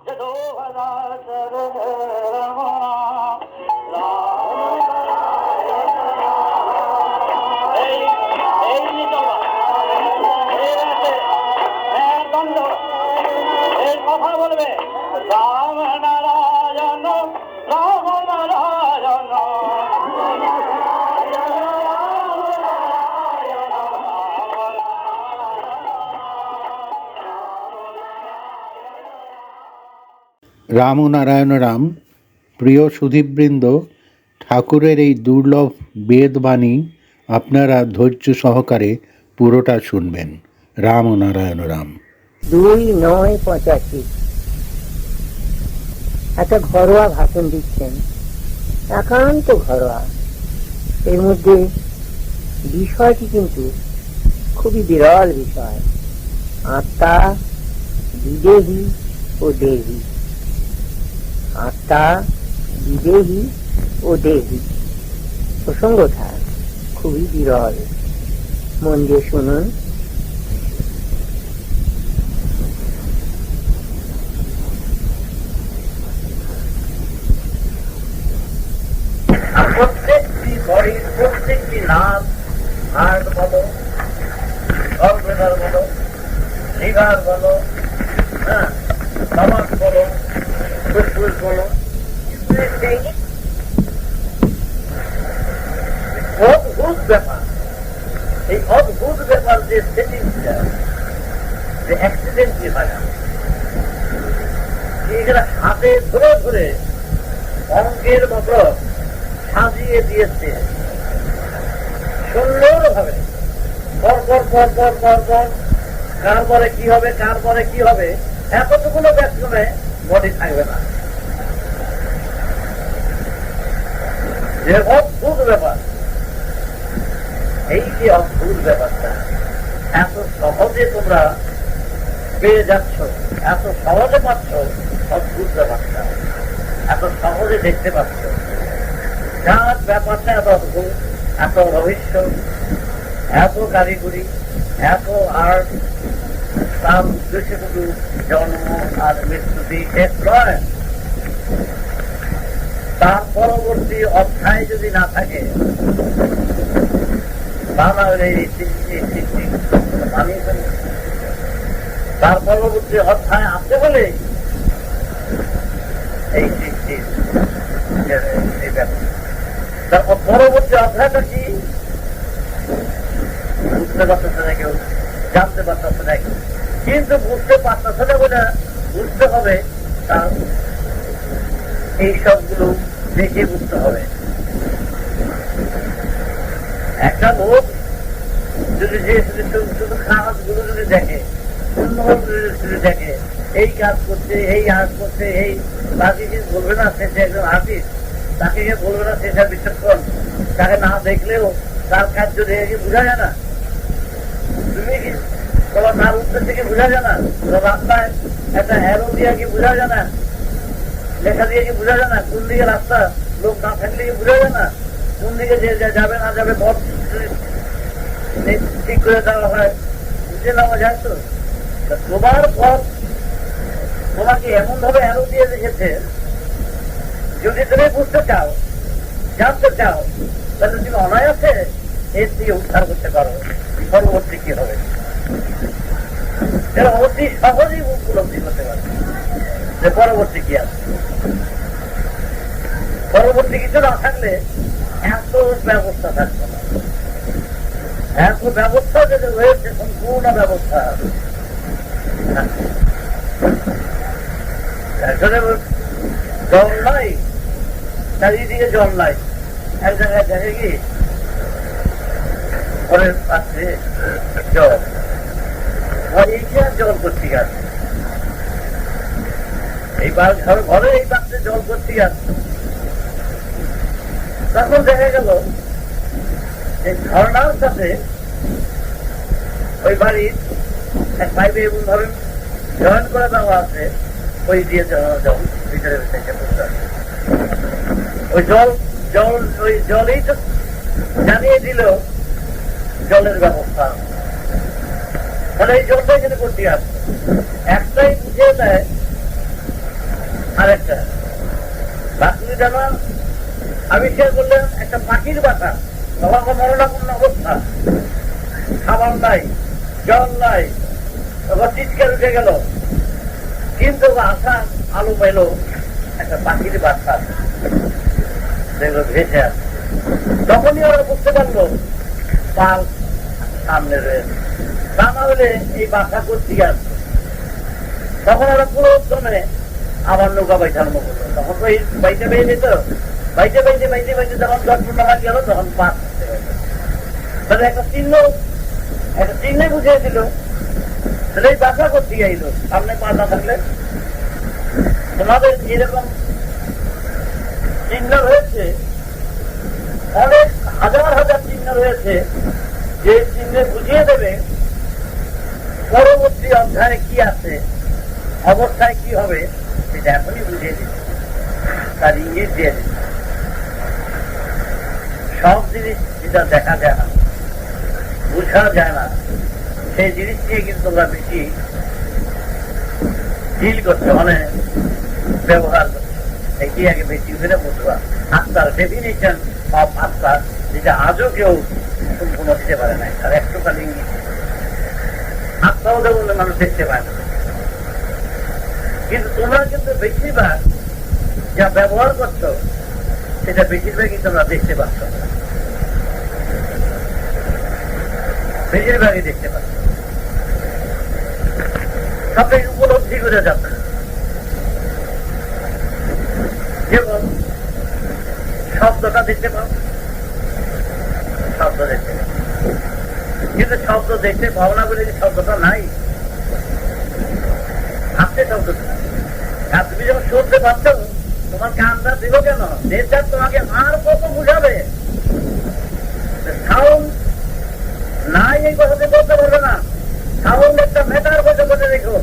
কথা বলবে রাম নারায়ণ রাম নারায়ণ। রাম ও নারায়ণ রাম। প্রিয় সুধীবৃন্দ, ঠাকুরের এই দুর্লভ বেদবাণী আপনারা ধৈর্য সহকারে পুরোটা শুনবেন। রাম ও নারায়ণ রাম। 2-9-85 একটা ঘরোয়া ভাষণ দিচ্ছেন, একান্ত ঘরোয়া। এর মধ্যে বিষয়টি কিন্তু খুবই বিরল বিষয়, আত্মা বিদেহী ও দেহী। আত্মা বিদেহী ও দেহী প্রসঙ্গটা খুবই বিরল। মন দিয়ে শুনুন। প্রত্যেকটি বডির প্রত্যেকটি নাম, হার্ট বলো, গলব্লাডার বলো, লিভার বলো, স্টমাক বলো, ফুসফুস বলো, অদ্ভুত ব্যাপার। এই অদ্ভুত ব্যাপার যে সেটিংসটা, যে অ্যাক্সিডেন্টলি হয় না, এগুলা হাতে ধরে ধরে অঙ্কের মতো সাজিয়ে দিয়েছে সুন্দর ভাবে। পর পর পর পর পর পর কার পরে কি হবে, কার পরে কি হবে, এতটুকুনো ব্যাকরণে বডি থাকবে না। যে অদ্ভুত ব্যাপার, এই যে অদ্ভুত ব্যাপারটা এত সহজে তোমরা পেয়ে যাচ্ছ, এত সহজে পাচ্ছ, অদ্ভুত ব্যাপারটা এত সহজে দেখতে পাচ্ছ। যার ব্যাপারটা এত অদ্ভুত, এত রহস্য, এত কারিগরি, এত আর্ট, তার উদ্দেশ্যে শুধু জন্ম আর মৃত্যুটি শেষ নয়, তার পরবর্তী অধ্যায় যদি না থাকে, তার পরবর্তী অধ্যায় আছে বলে এই সৃষ্টির তারপর পরবর্তী অধ্যায়টা কি বুঝতে পারতেছে না কেউ, জানতে পারতেছে না কেউ। কিন্তু বুঝতে পারতেছে না বলে বুঝতে হবে, তার এই সবগুলো দেখে বুঝতে হবে। একটা লোক যদি শুধু খারাপ গুলো যদি দেখে, যদি দেখে এই কাজ করছে, এই আর্ট করছে, এই বাকি কিছু বলবে না সে একজন আর্টিস্ট, তাকে বলবে না সে বিচক্ষণ, তাকে না দেখলেও তার কার্য দেখে বোঝা যায় না। তুমি কি তোমার তার উত্তর থেকে বোঝা যায় না? রাস্তায় একটা অ্যারো দিয়ে কি বোঝা যায় না? লেখা দিয়ে কি বোঝা যায় না? কোন দিকে রাস্তা, লোক না থাকলে কি বোঝা যায় না? কোন দিকে যে যাবে না যাবে পথ ঠিক করে দেওয়া হয়, বুঝে নেওয়া যায় তো। তোমার পথ তোমাকে এমন ভাবে অ্যারো দিয়ে রেখেছে, যদি তুমি বুঝতে চাও, জানতে চাও, তাহলে তুমি অনায়াসে এর দিয়ে উদ্ধার করতে পারো পরবর্তী কি হবে। এরা অতি সহজেই উপলব্ধি করতে পারে যে পরবর্তী কি আছে। পরবর্তী কিছু না থাকলে এত ব্যবস্থা থাকবে না। এত ব্যবস্থা যেটা রয়েছে, সম্পূর্ণ ব্যবস্থা জল নাই, চারিদিকে জল নাই, এক জায়গায় দেখে কি ঘরের পাশে জল, জল করতে গেছে, এইবার ঘরে এই পাশে জল করতে গেছে। তখন দেখা গেল এই ঝর্ণার সাথে ওই বাড়ির এক পাইপে এমন ধরেন জয়েন করে দেওয়া আছে, ওই দিয়ে জল ভিতরে ওই জল ওই জলেই তো জানিয়ে দিল জলের ব্যবস্থা। তাহলে এই জলটা এখানে করতে আসছে, একটাই বুঝিয়ে দেয় আরেকটা বাসুলি ডানা আবিষ্কার করলেন একটা পাখির বাসা, তখন মরণাপন্ন অবস্থা, খাবার নাই, জল নাই, তখন চিৎকার উঠে গেল, কিন্তু আশা আলো পেল একটা পাখির বাসা, দেখলো ভেসে আছে। তখনই ওরা বুঝতে পারলো পাল সামনে রয়েছে, তা না হলে এই বাসা করতে আসছে। তখন ওরা পুরো উদ্যমে আবার নৌকা বাইতে আরম্ভ করলো। তখন তো এই বাইতে বেয়ে যেত, বাইতে বাইতে বাইতে বাইতে যখন 10-15 মাস গেল তখন পাঁচ করতে গেল। তাহলে একটা চিহ্নে বুঝিয়ে দিল, তাহলে এই বাসা করতে গাইল। সামনে পা না থাকলে তোমাদের এরকম চিহ্ন রয়েছে, অনেক হাজার হাজার চিহ্ন রয়েছে, যে চিহ্নে বুঝিয়ে দেবে পরবর্তী অধ্যায়ে কি আছে, অবস্থায় কি হবে, সেটা এখনই বুঝিয়ে দিবে, তার ইঙ্গিত দিয়ে দিবে। সব জিনিস যেটা দেখা যায় না, বোঝা যায় না, সেই জিনিস নিয়ে কিন্তু তোমরা বেশি ডিল করছো, মানে ব্যবহার করছো। এটি আগে বেশি করে বুঝবা। আত্মার ডেফিনেশন অফ আত্মা, যেটা আজও কেউ সম্পূর্ণ দিতে পারে না, তার একটুখানি ইঙ্গিত। আত্মাও বললে মানুষ দেখতে পায় না, কিন্তু তোমরা কিন্তু বেশিরভাগ যা ব্যবহার করছো সেটা বেশিরভাগই তোমরা দেখতে পাচ্ছ, বেশিরভাগই দেখতে পাচ্ছ, সবটাই উপলব্ধি করে যাচ্ছে। যেমন শব্দটা দেখতে পাও, শব্দ দেখতে পাও, কিন্তু শব্দ দেখতে পাও না বলে শব্দটা নাই, হাতে শব্দ। আর তুমি যখন শুনতে পাচ্ছ, তোমার কানটা দিল কেন? নেচার তোমাকে আর কত বুঝাবে। সাউন্ড নাই এই কথাতে বলতে পারবে না। সাউন্ড একটা মেটার বসে বসে রেখো,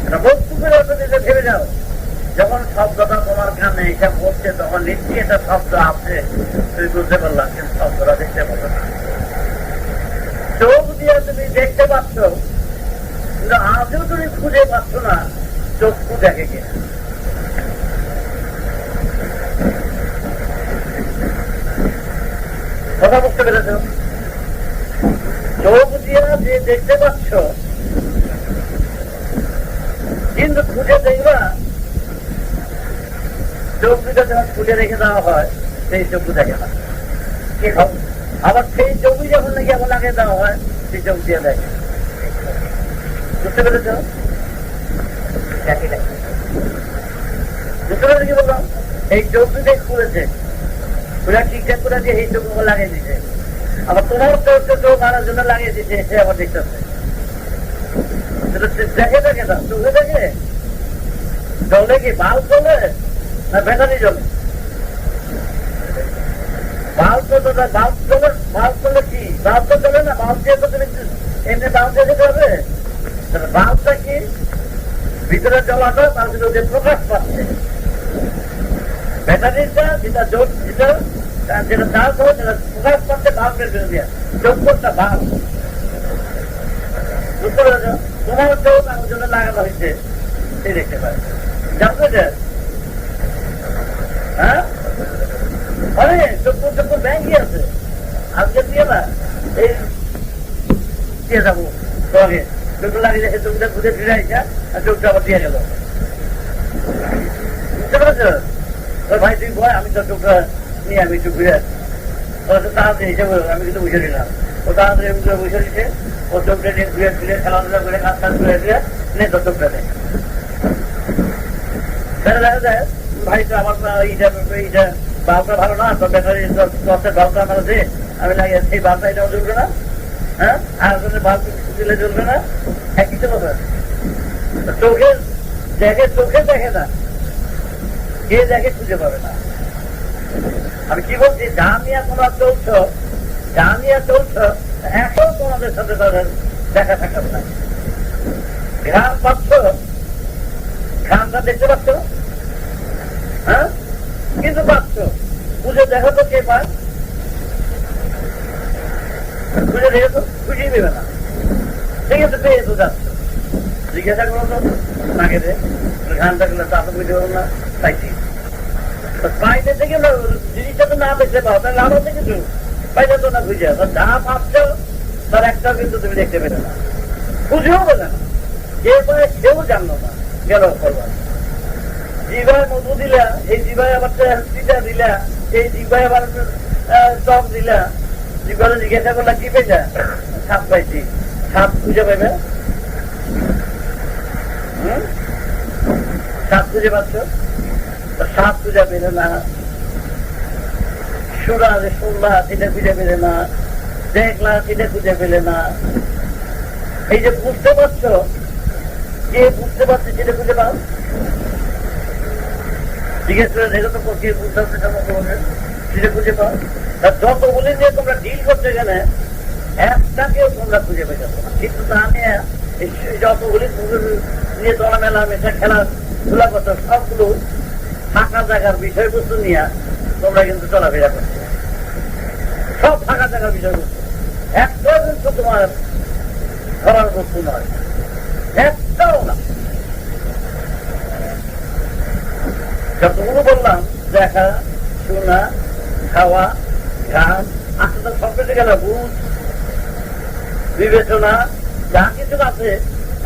একটা বস্তুকে দিতে ভেবে যাও। যখন শব্দটা তোমার কানে এটা পড়ছে, তখন নিশ্চয়ই একটা শব্দ আছে, তুমি বুঝতে পারলাম, কিন্তু শব্দটা দেখতে পারবে না। চোখ দিয়ে তুমি দেখতে পাচ্ছ, কিন্তু আজও তুমি খুঁজে পাচ্ছ না চক্ষু দেখে কিনা। কথা বুঝতে পেরেছ? চোখ দিয়ে যে দেখতে পাচ্ছ, কিন্তু খুঁজে দেখবা, চোখ দুটা যখন খুলে রেখে দেওয়া হয়, সেই চক্ষু দেখে না। কি হবে? আবার সেই চোখই যখন নাকি এখন আগে দেওয়া হয়, সেই চোখ দিয়ে দেখে। বুঝতে পেরেছ? বুঝতে পেরেছি কি বললাম? এই চোখ দুটাই খুলেছে, ওরা ঠিকঠাক করে দিয়ে এই চোখ লাগিয়ে দিচ্ছে। আবার তোমার চোখ আনার জন্য লাগিয়ে দিচ্ছে, সে আবার দেখতেছে। দেখে দেখে না, চোখে দেখে। জলে কি বাল্ব চলে না ব্যাটারি জলে? বাল্ব তো বাল্ব চলে, বাল্ব চলে কি? বাল্ব তো চলে না, বাল্ব দিয়ে তো তুমি এমনি বাল্ব দিয়ে যেতে হবে। বাল্বটা কি? ভিতরে জলাটা তার ভিতরে প্রকাশ পাচ্ছে। ব্যাটারিটা যেটা জোর, যেটা চার্জ হবে, সেটা প্রকাশ পাচ্ছে বাল্বের বিরুদ্ধে। চৌকটা বাল্ব, বুঝতে পেরেছ? তোমার চোখ আমার জন্য লাগানো হয়েছে, সে দেখতে পারে। জানতে যে হ্যাঁ, অনেক চোখ ব্যাংকই আছে। আজকে দিয়ে না এই দিয়ে যাবো তোমাকে, চোখটা লাগিয়ে দেখে চোখটা ঘুরে ফিরে আসা, আর চোখটা আবার দিয়ে গেল। বুঝতে পেরেছ? ওই ভাই তুই ভয়, আমি তো চোখটা নিয়ে আমি একটু ঘুরে আসি। তাড়াতাড়ি হিসেবে আমি কিন্তু বুঝে নিলাম। ও তাড়াতাড়ি বুঝে দিচ্ছে, ও চোখটা নিয়ে ঘুরে ফিরে খেলাধুলা করে কাজ কাজ করে ফিরে নেই, তো চোখটা নেই। দেখা যায় ভাই তো আমার এইটা বাল্বটা ভালো না, তো ব্যাটারি বাল্বটা আমার দে, আমি লাগিয়ে সেই বাল্বটা এটাও জ্বলবে না। হ্যাঁ, আর বাল্ব দিলে জ্বলবে না, একই তো কথা। চোখে দেখে, চোখে দেখে না, কে দেখে খুঁজে পাবে না। আমি কি বলছি, যা নিয়ে তোমরা চলছ, যা নিয়ে চলছ, এখন তোমাদের সাথে তাদের দেখা থাকা না। ঘ্রাণ পাচ্ছ, ঘ্রাণটা দেখতে পাচ্ছ, হ্যাঁ, কিন্তু পাচ্ছ, খুঁজে দেখো তো কে পায়? খুঁজে দেখে তো খুঁজেই দেবে না, ঠিক আছে, পেয়ে তো যাচ্ছ। জিজ্ঞাসা করো তো নাকে দে ঘান থাকলে তা তো বুঝতে পারবো না পাইছি পাইতে থেকে জিনিসটা তো না দেখতে পাও তাহলে লাভ আছে কিছু পাইতে তো না বুঝে যা ভাবছ তার একটাও কিন্তু তুমি দেখতে পেলে না বুঝেও বলে না যে পায়ে কেউ জানলো না গেল করবার জিভায় মধু দিলা এই জিভায় আবার পিঠা দিলা এই জিভায় আবার চপ দিলা জিভারে জিজ্ঞাসা করলা কি পেয়েছা সাপ পাইছি সাপ খুঁজে পাইবে সাপ খুঁজে পাচ্ছ সাপ খুঁজে পেলে না শুনলা সেটা খুঁজে পেলে না দেখলা সেটা খুঁজে পেলে না এই যে বুঝতে পারছো যে বুঝতে পারছে সেটা খুঁজে পাও জিজ্ঞেস করে দেখো তো কে বুঝতে পারছে সেটা খুঁজে পাও যতগুলি নিয়ে তোমরা ডিল করতে গেলে একটাকেও তোমরা খুঁজে পেয়ে যাবো কিন্তু তা নিয়ে যতগুলি নিয়ে তোমরা মেলা মেশা খেলাধুলা করছো সবগুলো ফাঁকা জায়গার বিষয়বস্তু নিয়ে তোমরা কিন্তু চলাফেরা করছো সব ফাঁকা জায়গার বিষয়বস্তু একটাও কিন্তু তোমার ধরার বস্তু নয় একটাও না যতগুলো বললাম দেখা শোনা খাওয়া গান আস্তে তো সব কেটে গেল বুঝ বিবেচনা যা কিছু আছে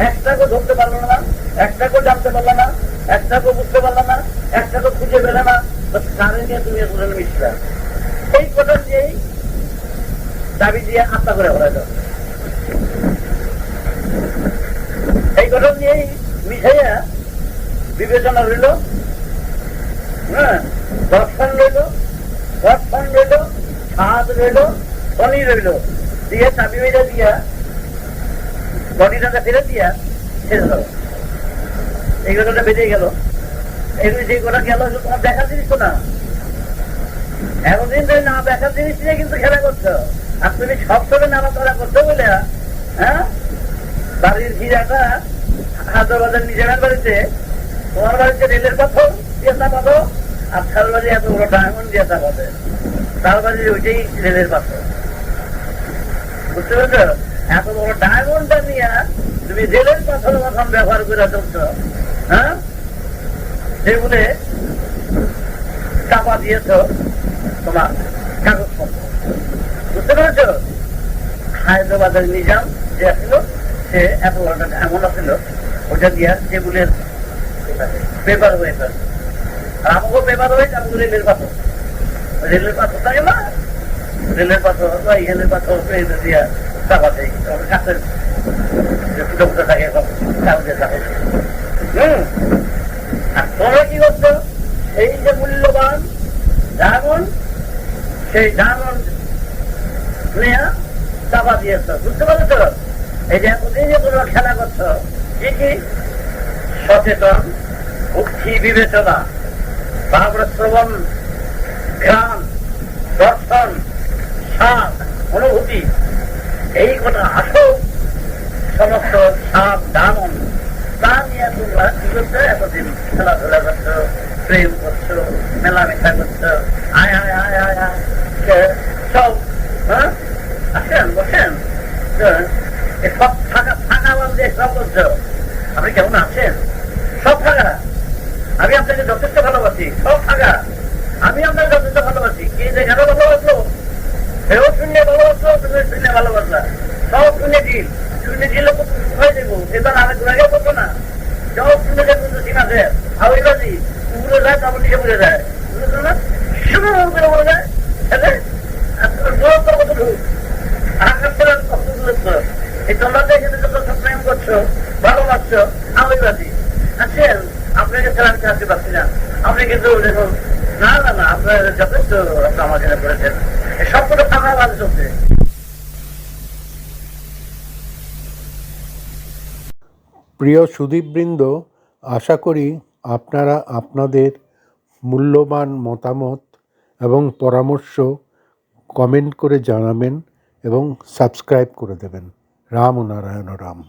একটাকেও ধরতে পারলো না একটাকেও জানতে পারলো না একটাকেও বুঝতে পারলো না একটাকেও খুঁজে পেলে না কারে নিয়ে তুমি মিশলা এই কথা দিয়েই দাবি দিয়ে আত্মা করে ভরা যাবে এই কথা নিয়েই মিশাইয়া বিবেচনা রইল হ্যাঁ দর্শন রইল স্বাদ রইল শনি রইল দিয়ে চাবি মেজা দিয়া বডিটাকে ফেলে দিয়া শেষ হলো এই কথাটা বেঁচে গেল এগুলি যে কথা গেল তোমার দেখার জিনিস তো না এতদিন ধরে না দেখার জিনিস নিয়ে কিন্তু খেলা করছো আর তুমি সব সময় নাড়াচড়া করছো বলে হ্যাঁ বাড়ির ঘিরাটা হায়দ্রাবাদের নিজের বাড়িতে তোমার বাড়িতে রেলের পাথর দিয়ে চাপাতো আর তার বাড়ি এত বড় ডায়মন্ড দিয়ে চাপাতে তার বাড়ির ওইটাই রেলের পাথর বুঝতে পেরেছ এত বড় ডায়মন্ডটা নিয়ে তুমি রেলের পাথর মতন ব্যবহার করে চলছ হ্যাঁ সেগুলো চাপা দিয়েছ তোমার কাগজপত্র বুঝতে পেরেছ হায়দ্রাবাদের নিজাম যে ছিল সে এত বড় ডায়মন্ড ছিল ওটা দিয়া সেগুলোর পেপার হয়েছে আর আমাকেও পেপার হয়েছে আমি রেলের পাথর থাকে না রেলের পাথর বা ইহেলের পাথর দিয়া চাপাতে কাছের ফুটো থাকে কাগজের কাগজ আর তোমরা কি করছো এই যে মূল্যবান ডায়মন্ড সেই ডায়মন্ড নিয়ে চাপা দিয়েছ বুঝতে পারছো এই যে এতদিন যে তোমরা খেলা করছো কি সচেতন বুদ্ধি বিবেচনা তারপরে শ্রবণ জ্ঞান দর্শন স্বাদ অনুভূতি এই কথা আসো সমস্ত স্বাদ দামন তা নিয়ে তোমরা কি করছো এতদিন খেলাধুলা করছো প্রেম করছো মেলামেশা করছো আয় আয় আয় আয় আয় সব হ্যাঁ আসেন বসেন সব ফাঁকা ফাঁকা বান্ধে সব করছো আপনি কেমন আছেন সব ফাঁকা আমি আপনাকে যথেষ্ট ভালোবাসি সব ফাঁকা আমি আপনাকে যথেষ্ট ভালোবাসি কে যেখানে ভালোবাসলো সেও শূন্য ভালোবাসলো তুমি শূন্য ভালোবাসলা সব শূন্য ঢিল শূন্য ঢিল হয়ে যাবো এবার আরেক জায়গায় বলবো না সব শূন্য যে কিন্তু সীমা আছে হাওড়ি উড়ে যায় তারপর নিচে উড়ে যায় বুঝেছো না শুরু করে উড়ে যায় আকাশ করার কত দূরত্ব এই তোমরা দেখে যত প্রেম করছো ভালোবাসছো হাওড়ি আছেন আপনাকে ছাড়া আমি আসতে পারছি না আপনি কিন্তু দেখুন না না না আপনার যথেষ্ট আমার জন্য করেছেন সবকটা ফাঁকা বাজে চলছে। প্রিয় সুধীবৃন্দ, আশা করি আপনারা আপনাদের মূল্যবান মতামত এবং পরামর্শ কমেন্ট করে জানাবেন এবং সাবস্ক্রাইব করে দেবেন। রাম ও নারায়ণ রাম।